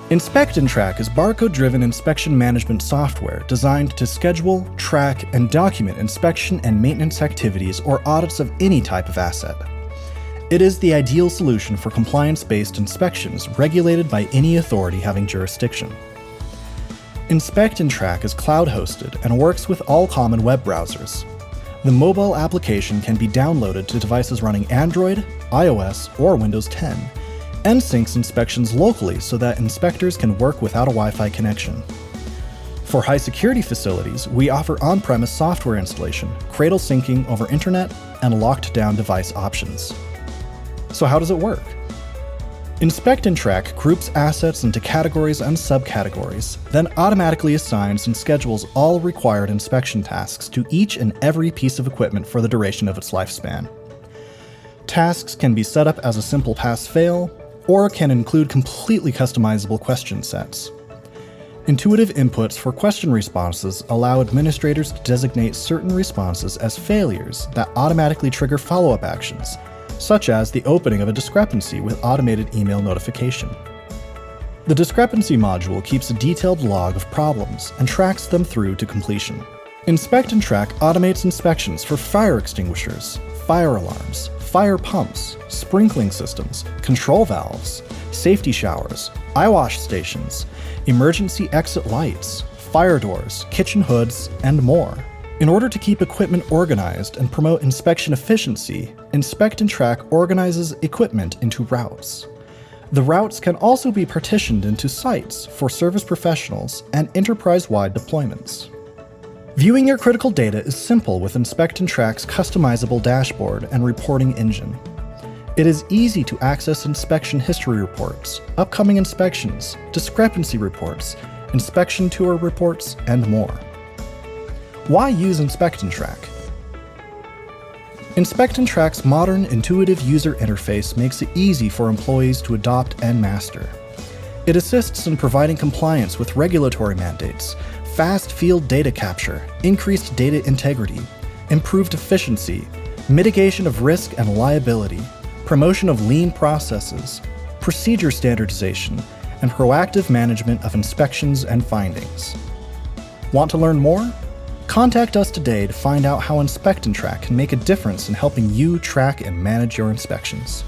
InspectNTrack is barcode-driven inspection management software designed to schedule, track, and document inspection and maintenance activities or audits of any type of asset. It is the ideal solution for compliance-based inspections regulated by any authority having jurisdiction. InspectNTrack is cloud-hosted and works with all common web browsers. The mobile application can be downloaded to devices running Android, iOS, or Windows 10, and syncs inspections locally so that inspectors can work without a Wi-Fi connection. For high-security facilities, we offer on-premise software installation, cradle syncing over internet, and locked-down device options. So how does it work? InspectNTrack groups assets into categories and subcategories, then automatically assigns and schedules all required inspection tasks to each and every piece of equipment for the duration of its lifespan. Tasks can be set up as a simple pass-fail, or can include completely customizable question sets. Intuitive inputs for question responses allow administrators to designate certain responses as failures that automatically trigger follow-up actions, such as the opening of a discrepancy with automated email notification. The discrepancy module keeps a detailed log of problems and tracks them through to completion. InspectNTrack automates inspections for fire extinguishers, fire alarms, fire pumps, sprinkling systems, control valves, safety showers, eyewash stations, emergency exit lights, fire doors, kitchen hoods, and more. In order to keep equipment organized and promote inspection efficiency, InspectNTrack organizes equipment into routes. The routes can also be partitioned into sites for service professionals and enterprise-wide deployments. Viewing your critical data is simple with InspectNTrack's customizable dashboard and reporting engine. It is easy to access inspection history reports, upcoming inspections, discrepancy reports, inspection tour reports, and more. Why use InspectNTrack? InspectNTrack's modern, intuitive user interface makes it easy for employees to adopt and master. It assists in providing compliance with regulatory mandates, fast field data capture, increased data integrity, improved efficiency, mitigation of risk and liability, promotion of lean processes, procedure standardization, and proactive management of inspections and findings. Want to learn more? Contact us today to find out how InspectNTrack can make a difference in helping you track and manage your inspections.